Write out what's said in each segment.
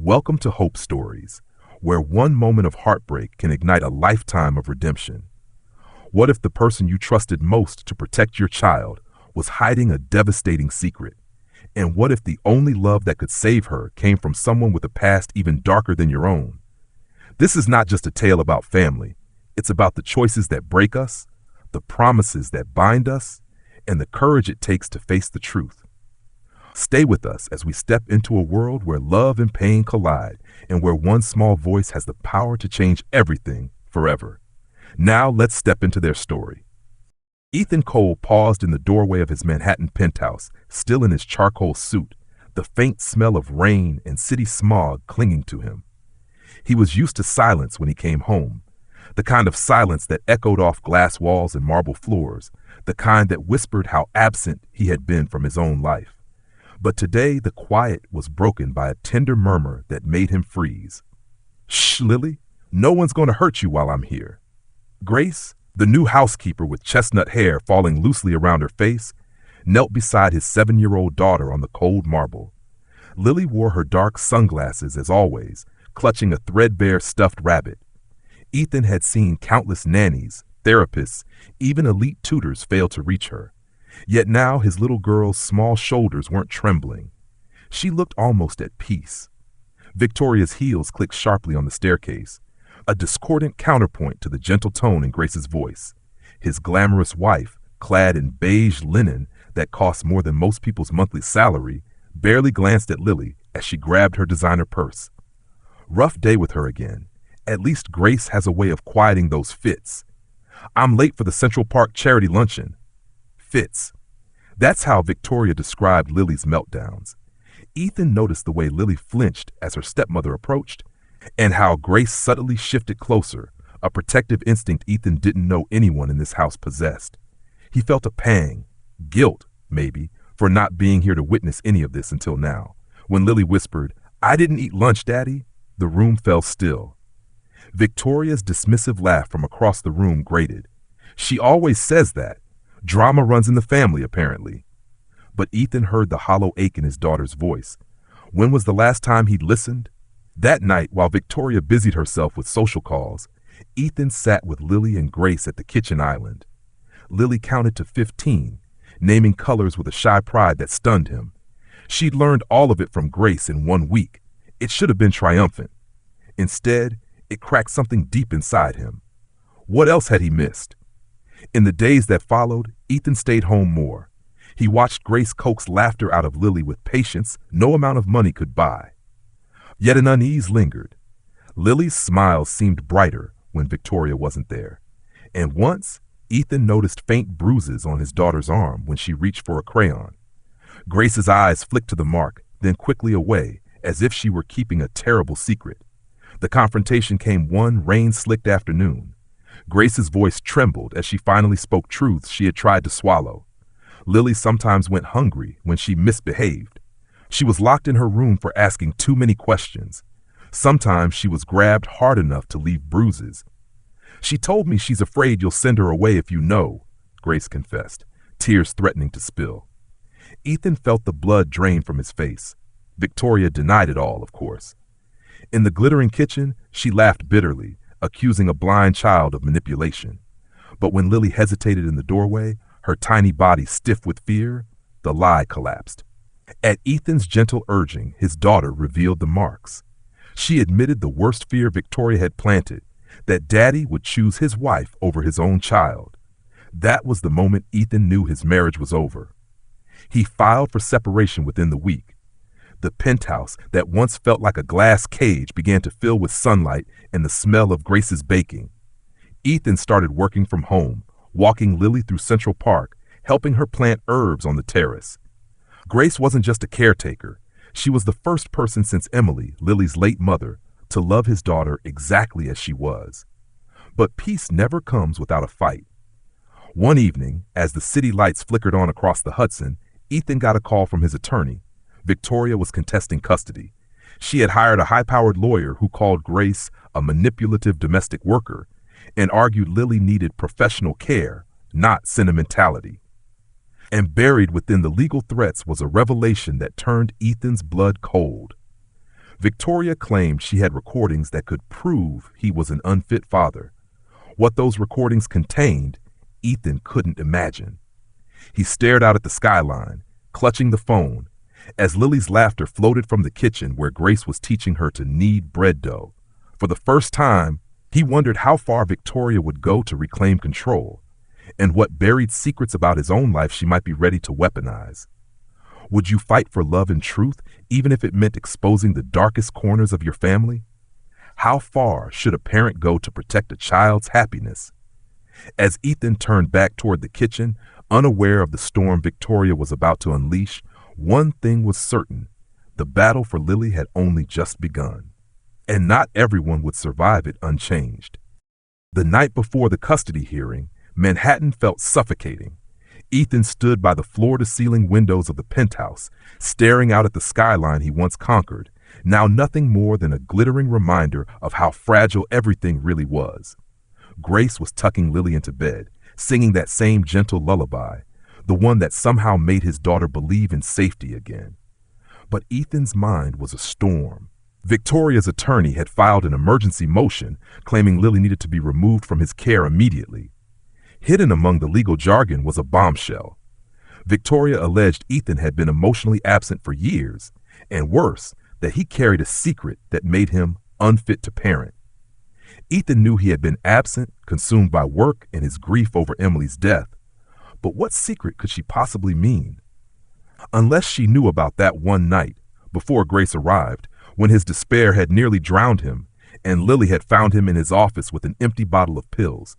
Welcome to Hope Stories, where one moment of heartbreak can ignite a lifetime of redemption. What if the person you trusted most to protect your child was hiding a devastating secret? And what if the only love that could save her came from someone with a past even darker than your own? This is not just a tale about family. It's about the choices that break us, the promises that bind us, and the courage it takes to face the truth. Stay with us as we step into a world where love and pain collide and where one small voice has the power to change everything forever. Now let's step into their story. Ethan Cole paused in the doorway of his Manhattan penthouse, still in his charcoal suit, the faint smell of rain and city smog clinging to him. He was used to silence when he came home, the kind of silence that echoed off glass walls and marble floors, the kind that whispered how absent he had been from his own life. But today the quiet was broken by a tender murmur that made him freeze. "Shh, Lily, no one's going to hurt you while I'm here." Grace, the new housekeeper with chestnut hair falling loosely around her face, knelt beside his 7-year-old daughter on the cold marble. Lily wore her dark sunglasses as always, clutching a threadbare stuffed rabbit. Ethan had seen countless nannies, therapists, even elite tutors fail to reach her. Yet now his little girl's small shoulders weren't trembling. She looked almost at peace. Victoria's heels clicked sharply on the staircase, a discordant counterpoint to the gentle tone in Grace's voice. His glamorous wife, clad in beige linen that cost more than most people's monthly salary, barely glanced at Lily as she grabbed her designer purse. Rough day with her again. At least Grace has a way of quieting those fits. "I'm late for the Central Park charity luncheon." Fits. That's how Victoria described Lily's meltdowns. Ethan noticed the way Lily flinched as her stepmother approached, and how Grace subtly shifted closer, a protective instinct Ethan didn't know anyone in this house possessed. He felt a pang, guilt, maybe, for not being here to witness any of this until now. When Lily whispered, "I didn't eat lunch, Daddy," the room fell still. Victoria's dismissive laugh from across the room grated. "She always says that. Drama runs in the family, apparently." But Ethan heard the hollow ache in his daughter's voice. When was the last time he'd listened? That night, while Victoria busied herself with social calls, Ethan sat with Lily and Grace at the kitchen island. Lily counted to 15, naming colors with a shy pride that stunned him. She'd learned all of it from Grace in 1 week. It should have been triumphant. Instead, it cracked something deep inside him. What else had he missed? In the days that followed, Ethan stayed home more. He watched Grace coax laughter out of Lily with patience no amount of money could buy. Yet an unease lingered. Lily's smile seemed brighter when Victoria wasn't there. And once, Ethan noticed faint bruises on his daughter's arm when she reached for a crayon. Grace's eyes flicked to the mark, then quickly away, as if she were keeping a terrible secret. The confrontation came one rain-slicked afternoon. Grace's voice trembled as she finally spoke truths she had tried to swallow. Lily sometimes went hungry when she misbehaved. She was locked in her room for asking too many questions. Sometimes she was grabbed hard enough to leave bruises. "She told me she's afraid you'll send her away if you know," Grace confessed, tears threatening to spill. Ethan felt the blood drain from his face. Victoria denied it all, of course. In the glittering kitchen, she laughed bitterly, accusing a blind child of manipulation. But when Lily hesitated in the doorway, her tiny body stiff with fear, the lie collapsed. At Ethan's gentle urging, his daughter revealed the marks. She admitted the worst fear Victoria had planted, that Daddy would choose his wife over his own child. That was the moment Ethan knew his marriage was over. He filed for separation within the week. The penthouse that once felt like a glass cage began to fill with sunlight and the smell of Grace's baking. Ethan started working from home, walking Lily through Central Park, helping her plant herbs on the terrace. Grace wasn't just a caretaker. She was the first person since Emily, Lily's late mother, to love his daughter exactly as she was. But peace never comes without a fight. One evening, as the city lights flickered on across the Hudson, Ethan got a call from his attorney. Victoria was contesting custody. She had hired a high-powered lawyer who called Grace a manipulative domestic worker and argued Lily needed professional care, not sentimentality. And buried within the legal threats was a revelation that turned Ethan's blood cold. Victoria claimed she had recordings that could prove he was an unfit father. What those recordings contained, Ethan couldn't imagine. He stared out at the skyline, clutching the phone, as Lily's laughter floated from the kitchen where Grace was teaching her to knead bread dough. For the first time, he wondered how far Victoria would go to reclaim control, and what buried secrets about his own life she might be ready to weaponize. Would you fight for love and truth, even if it meant exposing the darkest corners of your family? How far should a parent go to protect a child's happiness? As Ethan turned back toward the kitchen, unaware of the storm Victoria was about to unleash, one thing was certain: the battle for Lily had only just begun. And not everyone would survive it unchanged. The night before the custody hearing, Manhattan felt suffocating. Ethan stood by the floor-to-ceiling windows of the penthouse, staring out at the skyline he once conquered, now nothing more than a glittering reminder of how fragile everything really was. Grace was tucking Lily into bed, singing that same gentle lullaby, the one that somehow made his daughter believe in safety again. But Ethan's mind was a storm. Victoria's attorney had filed an emergency motion claiming Lily needed to be removed from his care immediately. Hidden among the legal jargon was a bombshell. Victoria alleged Ethan had been emotionally absent for years, and worse, that he carried a secret that made him unfit to parent. Ethan knew he had been absent, consumed by work and his grief over Emily's death. But what secret could she possibly mean? Unless she knew about that one night, before Grace arrived, when his despair had nearly drowned him, and Lily had found him in his office with an empty bottle of pills.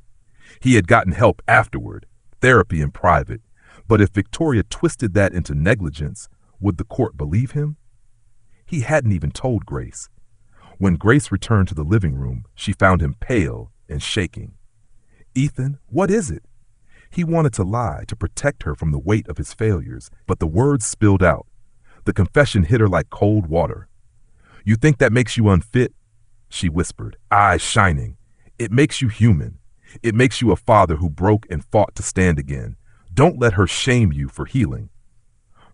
He had gotten help afterward, therapy in private, but if Victoria twisted that into negligence, would the court believe him? He hadn't even told Grace. When Grace returned to the living room, she found him pale and shaking. "Ethan, what is it?" He wanted to lie to protect her from the weight of his failures, but the words spilled out. The confession hit her like cold water. "You think that makes you unfit?" she whispered, eyes shining. "It makes you human. It makes you a father who broke and fought to stand again. Don't let her shame you for healing."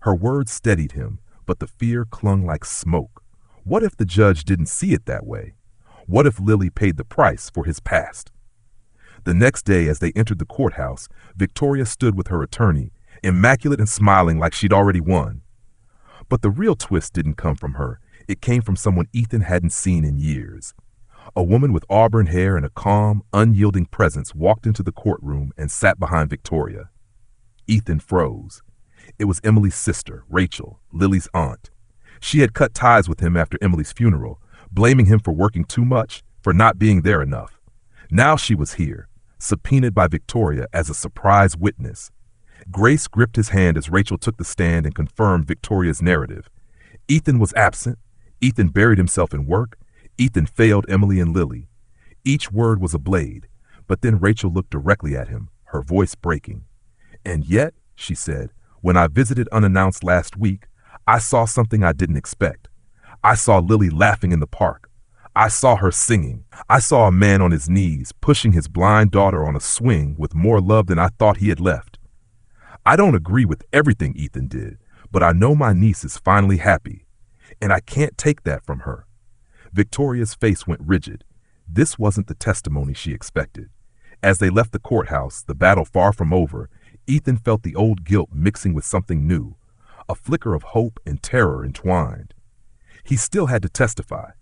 Her words steadied him, but the fear clung like smoke. What if the judge didn't see it that way? What if Lily paid the price for his past? The next day, as they entered the courthouse, Victoria stood with her attorney, immaculate and smiling like she'd already won. But the real twist didn't come from her. It came from someone Ethan hadn't seen in years. A woman with auburn hair and a calm, unyielding presence walked into the courtroom and sat behind Victoria. Ethan froze. It was Emily's sister, Rachel, Lily's aunt. She had cut ties with him after Emily's funeral, blaming him for working too much, for not being there enough. Now she was here, subpoenaed by Victoria as a surprise witness. Grace gripped his hand as Rachel took the stand and confirmed Victoria's narrative. Ethan was absent. Ethan buried himself in work. Ethan failed Emily and Lily. Each word was a blade, but then Rachel looked directly at him, her voice breaking. "And yet," she said, "when I visited unannounced last week, I saw something I didn't expect. I saw Lily laughing in the park. I saw her singing. I saw a man on his knees pushing his blind daughter on a swing with more love than I thought he had left. I don't agree with everything Ethan did, but I know my niece is finally happy, and I can't take that from her." Victoria's face went rigid. This wasn't the testimony she expected. As they left the courthouse, the battle far from over, Ethan felt the old guilt mixing with something new, a flicker of hope and terror entwined. He still had to testify.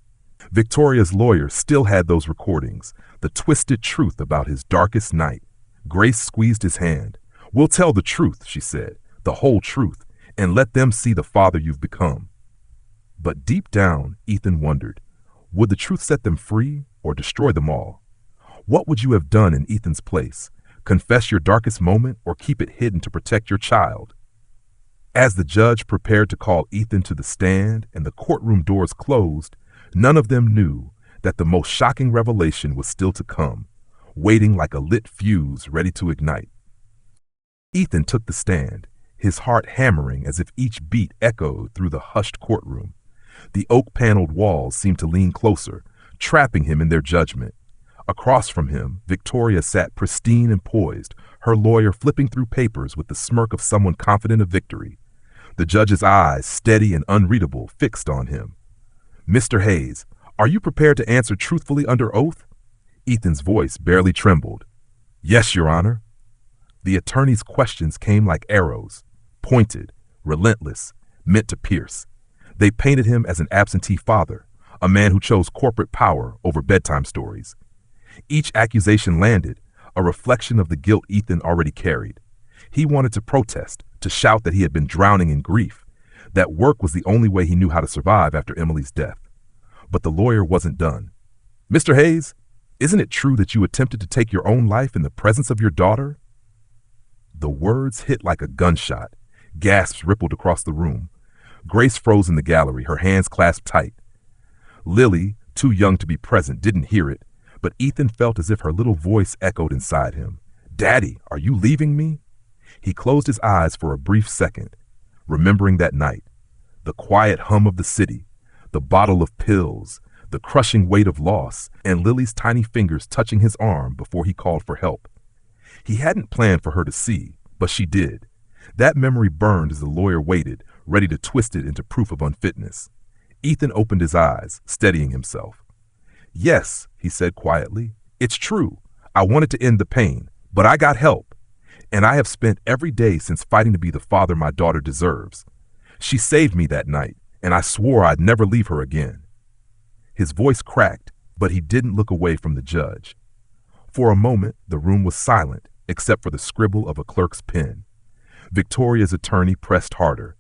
Victoria's lawyer still had those recordings, the twisted truth about his darkest night. Grace squeezed his hand. "We'll tell the truth," she said, "the whole truth, and let them see the father you've become." But deep down, Ethan wondered, would the truth set them free or destroy them all? What would you have done in Ethan's place? Confess your darkest moment or keep it hidden to protect your child? As the judge prepared to call Ethan to the stand and the courtroom doors closed, none of them knew that the most shocking revelation was still to come, waiting like a lit fuse ready to ignite. Ethan took the stand, his heart hammering as if each beat echoed through the hushed courtroom. The oak-paneled walls seemed to lean closer, trapping him in their judgment. Across from him, Victoria sat pristine and poised, her lawyer flipping through papers with the smirk of someone confident of victory. The judge's eyes, steady and unreadable, fixed on him. Mr. Hayes, are you prepared to answer truthfully under oath? Ethan's voice barely trembled. Yes, Your Honor. The attorney's questions came like arrows, pointed, relentless, meant to pierce. They painted him as an absentee father, a man who chose corporate power over bedtime stories. Each accusation landed, a reflection of the guilt Ethan already carried. He wanted to protest, to shout that he had been drowning in grief, that work was the only way he knew how to survive after Emily's death. But the lawyer wasn't done. Mr. Hayes, isn't it true that you attempted to take your own life in the presence of your daughter? The words hit like a gunshot. Gasps rippled across the room. Grace froze in the gallery, her hands clasped tight. Lily, too young to be present, didn't hear it, but Ethan felt as if her little voice echoed inside him. Daddy, are you leaving me? He closed his eyes for a brief second, remembering that night, the quiet hum of the city, the bottle of pills, the crushing weight of loss, and Lily's tiny fingers touching his arm before he called for help. He hadn't planned for her to see, but she did. That memory burned as the lawyer waited, ready to twist it into proof of unfitness. Ethan opened his eyes, steadying himself. Yes, he said quietly, it's true. I wanted to end the pain, but I got help. And I have spent every day since fighting to be the father my daughter deserves. She saved me that night, and I swore I'd never leave her again. His voice cracked, but he didn't look away from the judge. For a moment, the room was silent, except for the scribble of a clerk's pen. Victoria's attorney pressed harder.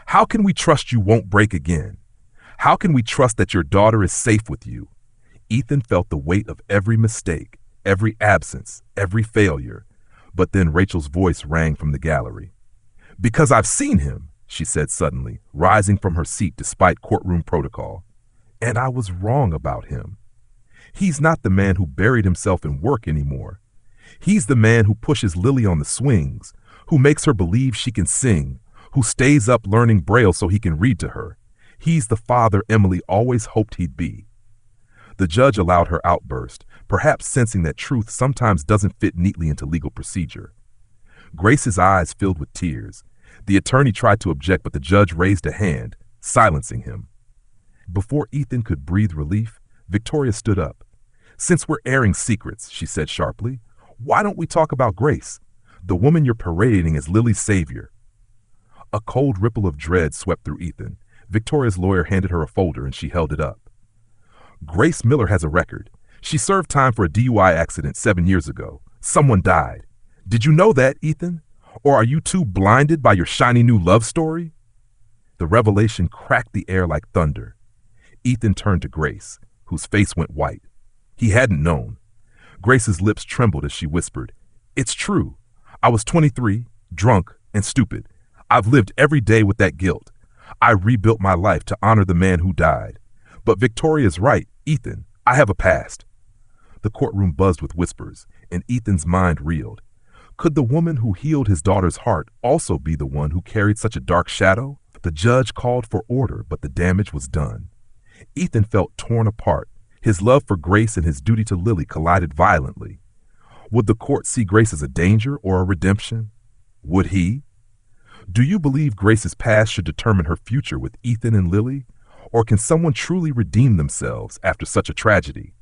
How can we trust you won't break again? How can we trust that your daughter is safe with you? Ethan felt the weight of every mistake, every absence, every failure. But then Rachel's voice rang from the gallery. Because I've seen him, she said suddenly, rising from her seat despite courtroom protocol. And I was wrong about him. He's not the man who buried himself in work anymore. He's the man who pushes Lily on the swings, who makes her believe she can sing, who stays up learning Braille so he can read to her. He's the father Emily always hoped he'd be. The judge allowed her outburst, perhaps sensing that truth sometimes doesn't fit neatly into legal procedure. Grace's eyes filled with tears. The attorney tried to object, but the judge raised a hand, silencing him. Before Ethan could breathe relief, Victoria stood up. Since we're airing secrets, she said sharply, why don't we talk about Grace, the woman you're parading as Lily's savior? A cold ripple of dread swept through Ethan. Victoria's lawyer handed her a folder and she held it up. Grace Miller has a record. She served time for a DUI accident 7 years ago. Someone died. Did you know that, Ethan? Or are you too blinded by your shiny new love story? The revelation cracked the air like thunder. Ethan turned to Grace, whose face went white. He hadn't known. Grace's lips trembled as she whispered, It's true. I was 23, drunk, and stupid. I've lived every day with that guilt. I rebuilt my life to honor the man who died. But Victoria's right, Ethan. I have a past. The courtroom buzzed with whispers, and Ethan's mind reeled. Could the woman who healed his daughter's heart also be the one who carried such a dark shadow? The judge called for order, but the damage was done. Ethan felt torn apart. His love for Grace and his duty to Lily collided violently. Would the court see Grace as a danger or a redemption? Would he? Do you believe Grace's past should determine her future with Ethan and Lily? Or can someone truly redeem themselves after such a tragedy?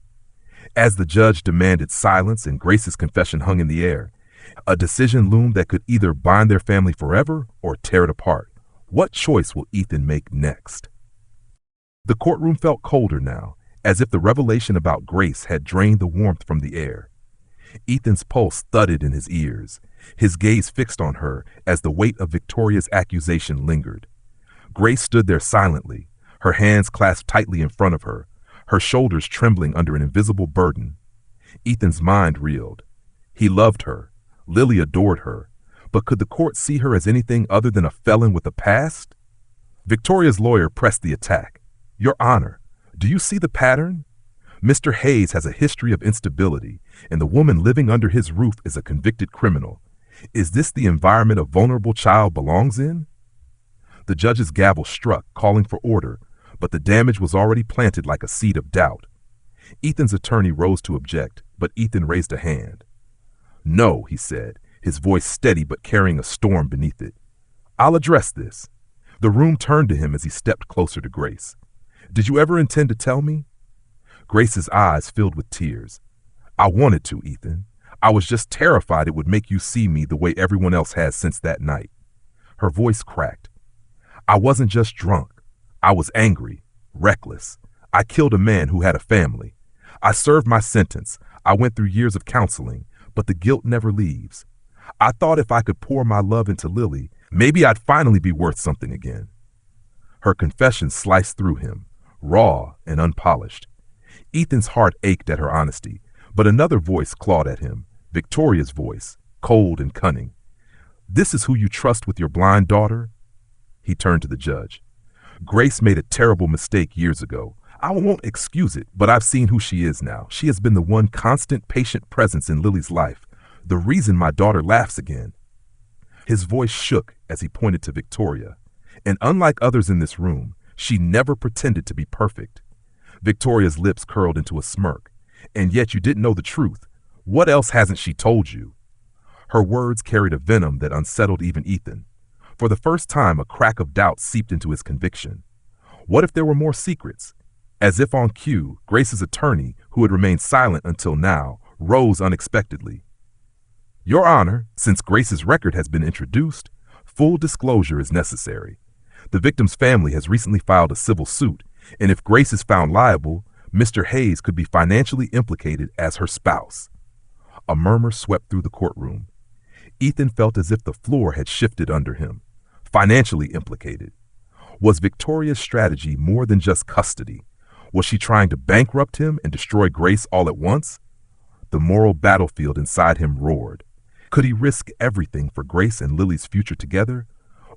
As the judge demanded silence and Grace's confession hung in the air, a decision loomed that could either bind their family forever or tear it apart. What choice will Ethan make next? The courtroom felt colder now, as if the revelation about Grace had drained the warmth from the air. Ethan's pulse thudded in his ears, his gaze fixed on her as the weight of Victoria's accusation lingered. Grace stood there silently, her hands clasped tightly in front of her, her shoulders trembling under an invisible burden. Ethan's mind reeled. He loved her. Lily adored her. But could the court see her as anything other than a felon with a past? Victoria's lawyer pressed the attack. Your Honor, do you see the pattern? Mr. Hayes has a history of instability, and the woman living under his roof is a convicted criminal. Is this the environment a vulnerable child belongs in? The judge's gavel struck, calling for order, but the damage was already planted like a seed of doubt. Ethan's attorney rose to object, but Ethan raised a hand. No, he said, his voice steady but carrying a storm beneath it. I'll address this. The room turned to him as he stepped closer to Grace. Did you ever intend to tell me? Grace's eyes filled with tears. I wanted to, Ethan. I was just terrified it would make you see me the way everyone else has since that night. Her voice cracked. I wasn't just drunk. I was angry, reckless. I killed a man who had a family. I served my sentence. I went through years of counseling, but the guilt never leaves. I thought if I could pour my love into Lily, maybe I'd finally be worth something again. Her confession sliced through him, raw and unpolished. Ethan's heart ached at her honesty, but another voice clawed at him, Victoria's voice, cold and cunning. This is who you trust with your blind daughter? He turned to the judge. Grace made a terrible mistake years ago. I won't excuse it, but I've seen who she is now. She has been the one constant, patient presence in Lily's life, the reason my daughter laughs again. His voice shook as he pointed to Victoria, and unlike others in this room, she never pretended to be perfect. Victoria's lips curled into a smirk. And yet you didn't know the truth. What else hasn't she told you? Her words carried a venom that unsettled even Ethan. For the first time, a crack of doubt seeped into his conviction. What if there were more secrets? As if on cue, Grace's attorney, who had remained silent until now, rose unexpectedly. Your Honor, since Grace's record has been introduced, full disclosure is necessary. The victim's family has recently filed a civil suit, and if Grace is found liable, Mr. Hayes could be financially implicated as her spouse. A murmur swept through the courtroom. Ethan felt as if the floor had shifted under him. Financially implicated. Was Victoria's strategy more than just custody? Was she trying to bankrupt him and destroy Grace all at once? The moral battlefield inside him roared. Could he risk everything for Grace and Lily's future together?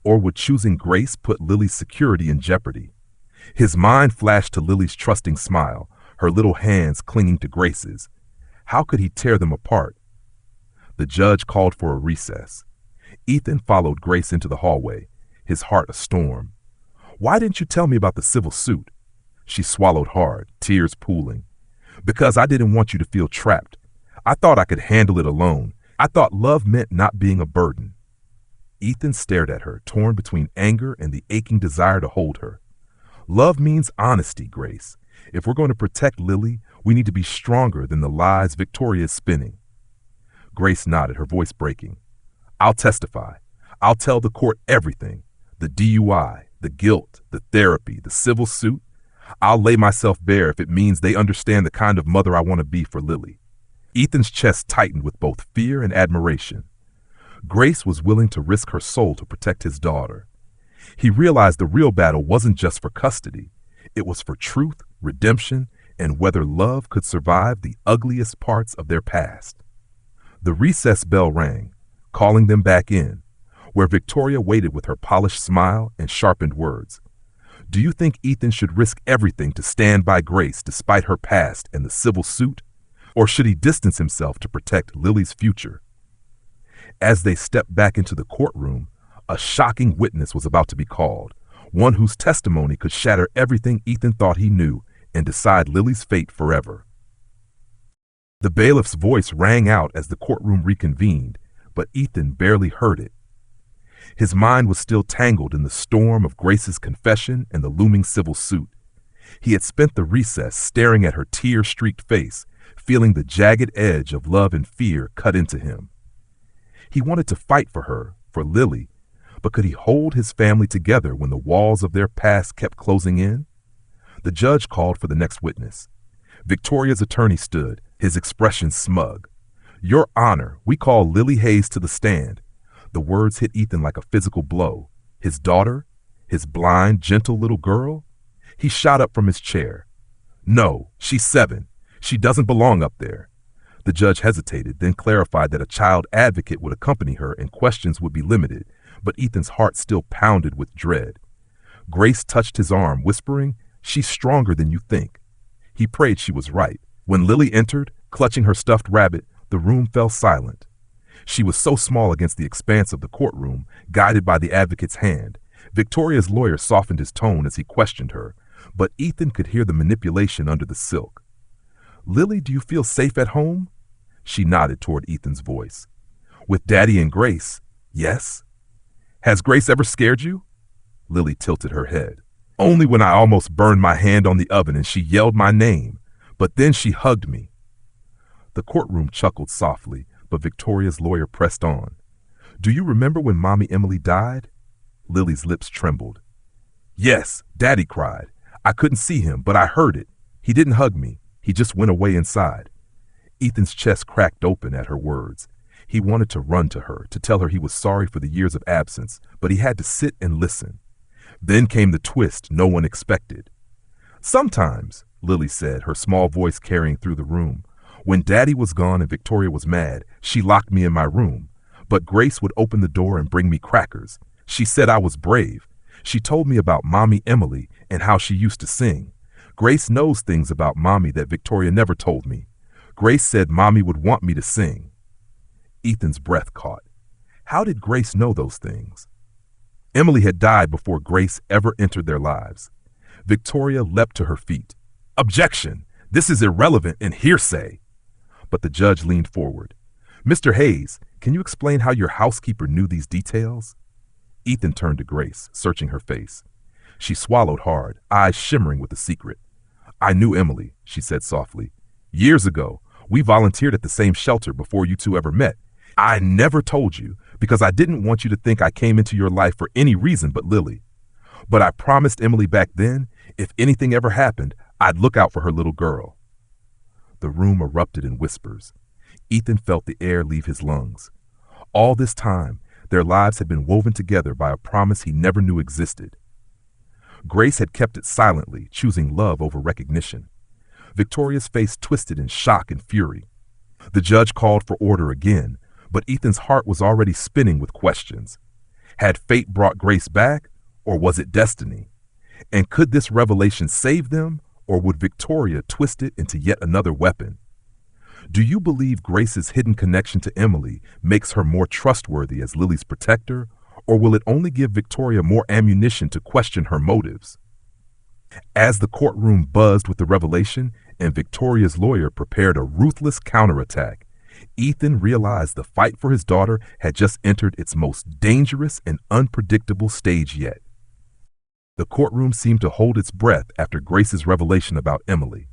Or would choosing Grace put Lily's security in jeopardy? His mind flashed to Lily's trusting smile, her little hands clinging to Grace's. How could he tear them apart? The judge called for a recess. Ethan followed Grace into the hallway, his heart a storm. Why didn't you tell me about the civil suit? She swallowed hard, tears pooling. Because I didn't want you to feel trapped. I thought I could handle it alone. I thought love meant not being a burden. Ethan stared at her, torn between anger and the aching desire to hold her. Love means honesty, Grace. If we're going to protect Lily, we need to be stronger than the lies Victoria is spinning. Grace nodded, her voice breaking. I'll testify. I'll tell the court everything. The DUI, the guilt, the therapy, the civil suit. I'll lay myself bare if it means they understand the kind of mother I want to be for Lily. Ethan's chest tightened with both fear and admiration. Grace was willing to risk her soul to protect his daughter. He realized the real battle wasn't just for custody. It was for truth, redemption, and whether love could survive the ugliest parts of their past. The recess bell rang, calling them back in, where Victoria waited with her polished smile and sharpened words. Do you think Ethan should risk everything to stand by Grace despite her past and the civil suit? Or should he distance himself to protect Lily's future? As they stepped back into the courtroom, a shocking witness was about to be called, one whose testimony could shatter everything Ethan thought he knew and decide Lily's fate forever. The bailiff's voice rang out as the courtroom reconvened, but Ethan barely heard it. His mind was still tangled in the storm of Grace's confession and the looming civil suit. He had spent the recess staring at her tear-streaked face, feeling the jagged edge of love and fear cut into him. He wanted to fight for her, for Lily, but could he hold his family together when the walls of their past kept closing in? The judge called for the next witness. Victoria's attorney stood, his expression smug. Your Honor, we call Lily Hayes to the stand. The words hit Ethan like a physical blow. His daughter? His blind, gentle little girl? He shot up from his chair. No, she's 7. She doesn't belong up there. The judge hesitated, then clarified that a child advocate would accompany her and questions would be limited, but Ethan's heart still pounded with dread. Grace touched his arm, whispering, She's stronger than you think. He prayed she was right. When Lily entered, clutching her stuffed rabbit, the room fell silent. She was so small against the expanse of the courtroom, guided by the advocate's hand. Victoria's lawyer softened his tone as he questioned her, but Ethan could hear the manipulation under the silk. Lily, do you feel safe at home? She nodded toward Ethan's voice. With Daddy and Grace, yes. Has Grace ever scared you? Lily tilted her head. Only when I almost burned my hand on the oven and she yelled my name, but then she hugged me. The courtroom chuckled softly, but Victoria's lawyer pressed on. Do you remember when Mommy Emily died? Lily's lips trembled. Yes, Daddy cried. I couldn't see him, but I heard it. He didn't hug me. He just went away inside. Ethan's chest cracked open at her words. He wanted to run to her, to tell her he was sorry for the years of absence, but he had to sit and listen. Then came the twist no one expected. Sometimes, Lily said, her small voice carrying through the room, when Daddy was gone and Victoria was mad, she locked me in my room. But Grace would open the door and bring me crackers. She said I was brave. She told me about Mommy Emily and how she used to sing. Grace knows things about Mommy that Victoria never told me. Grace said Mommy would want me to sing. Ethan's breath caught. How did Grace know those things? Emily had died before Grace ever entered their lives. Victoria leapt to her feet. Objection! This is irrelevant and hearsay. But the judge leaned forward. Mr. Hayes, can you explain how your housekeeper knew these details? Ethan turned to Grace, searching her face. She swallowed hard, eyes shimmering with a secret. I knew Emily, she said softly. Years ago, we volunteered at the same shelter before you two ever met. I never told you because I didn't want you to think I came into your life for any reason but Lily. But I promised Emily back then, if anything ever happened, I'd look out for her little girl. The room erupted in whispers. Ethan felt the air leave his lungs. All this time, their lives had been woven together by a promise he never knew existed. Grace had kept it silently, choosing love over recognition. Victoria's face twisted in shock and fury. The judge called for order again, but Ethan's heart was already spinning with questions. Had fate brought Grace back, or was it destiny? And could this revelation save them, or would Victoria twist it into yet another weapon? Do you believe Grace's hidden connection to Emily makes her more trustworthy as Lily's protector, or will it only give Victoria more ammunition to question her motives? As the courtroom buzzed with the revelation and Victoria's lawyer prepared a ruthless counterattack, Ethan realized the fight for his daughter had just entered its most dangerous and unpredictable stage yet. The courtroom seemed to hold its breath after Grace's revelation about Emily.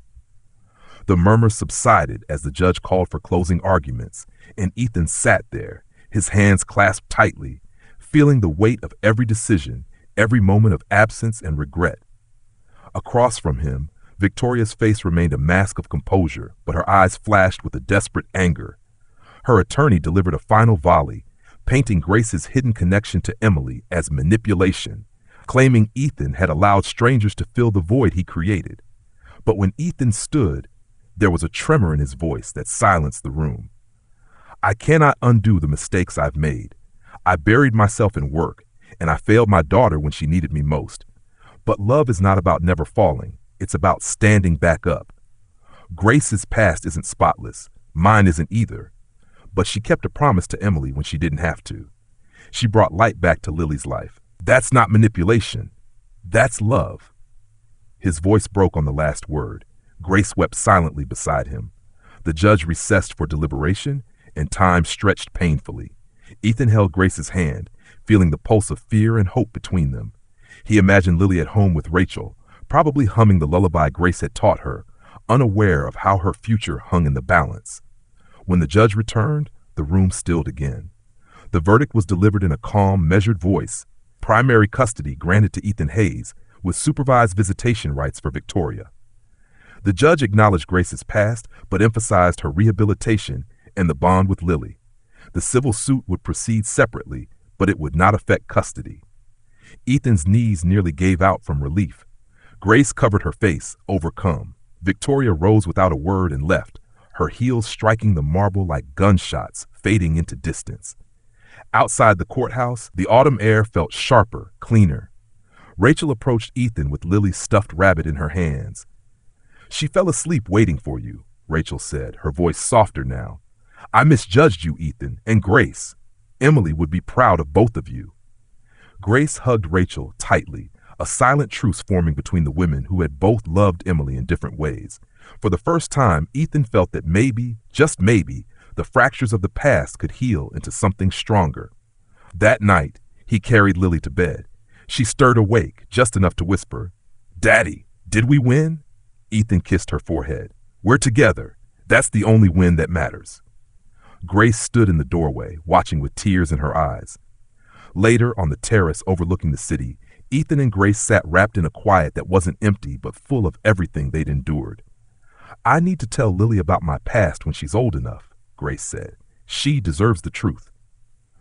The murmurs subsided as the judge called for closing arguments, and Ethan sat there, his hands clasped tightly, feeling the weight of every decision, every moment of absence and regret. Across from him, Victoria's face remained a mask of composure, but her eyes flashed with a desperate anger. Her attorney delivered a final volley, painting Grace's hidden connection to Emily as manipulation, claiming Ethan had allowed strangers to fill the void he created. But when Ethan stood, there was a tremor in his voice that silenced the room. I cannot undo the mistakes I've made. I buried myself in work, and I failed my daughter when she needed me most. But love is not about never falling. It's about standing back up. Grace's past isn't spotless. Mine isn't either. But she kept a promise to Emily when she didn't have to. She brought light back to Lily's life. That's not manipulation. That's love. His voice broke on the last word. Grace wept silently beside him. The judge recessed for deliberation, and time stretched painfully. Ethan held Grace's hand, feeling the pulse of fear and hope between them. He imagined Lily at home with Rachel, probably humming the lullaby Grace had taught her, unaware of how her future hung in the balance. When the judge returned, the room stilled again. The verdict was delivered in a calm, measured voice. Primary custody granted to Ethan Hayes, with supervised visitation rights for Victoria. The judge acknowledged Grace's past, but emphasized her rehabilitation and the bond with Lily. The civil suit would proceed separately, but it would not affect custody. Ethan's knees nearly gave out from relief. Grace covered her face, overcome. Victoria rose without a word and left, her heels striking the marble like gunshots, fading into distance. Outside the courthouse, the autumn air felt sharper, cleaner. Rachel approached Ethan with Lily's stuffed rabbit in her hands. She fell asleep waiting for you, Rachel said, her voice softer now. I misjudged you, Ethan, and Grace. Emily would be proud of both of you. Grace hugged Rachel tightly, a silent truce forming between the women who had both loved Emily in different ways. For the first time, Ethan felt that maybe, just maybe, the fractures of the past could heal into something stronger. That night, he carried Lily to bed. She stirred awake, just enough to whisper, "Daddy, did we win?" Ethan kissed her forehead. "We're together. That's the only win that matters." Grace stood in the doorway, watching with tears in her eyes. Later, on the terrace overlooking the city, Ethan and Grace sat wrapped in a quiet that wasn't empty but full of everything they'd endured. "I need to tell Lily about my past when she's old enough," Grace said. "She deserves the truth."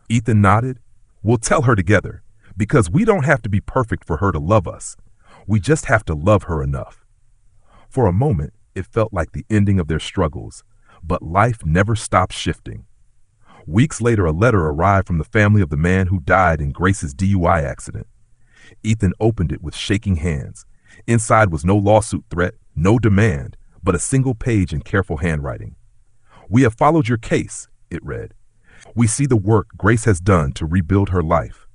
Ethan nodded. "We'll tell her together, because we don't have to be perfect for her to love us. We just have to love her enough." For a moment, it felt like the ending of their struggles, but life never stopped shifting. Weeks later, a letter arrived from the family of the man who died in Grace's DUI accident. Ethan opened it with shaking hands. Inside was no lawsuit threat, no demand, but a single page in careful handwriting. "We have followed your case," it read. "We see the work Grace has done to rebuild her life.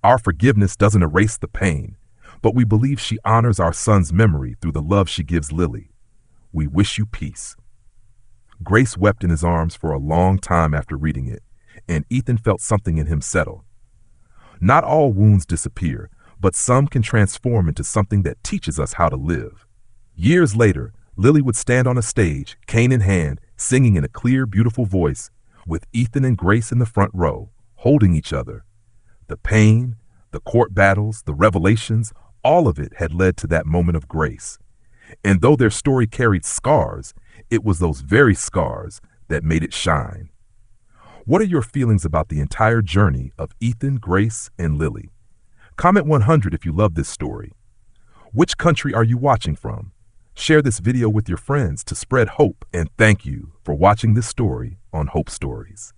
Our forgiveness doesn't erase the pain, but we believe she honors our son's memory through the love she gives Lily. We wish you peace." Grace wept in his arms for a long time after reading it, and Ethan felt something in him settle. Not all wounds disappear, but some can transform into something that teaches us how to live. Years later, Lily would stand on a stage, cane in hand, singing in a clear, beautiful voice, with Ethan and Grace in the front row, holding each other. The pain, the court battles, the revelations, all of it had led to that moment of grace. And though their story carried scars, it was those very scars that made it shine. What are your feelings about the entire journey of Ethan, Grace, and Lily? Comment 100 if you love this story. Which country are you watching from? Share this video with your friends to spread hope, and thank you for watching this story on Hope Stories.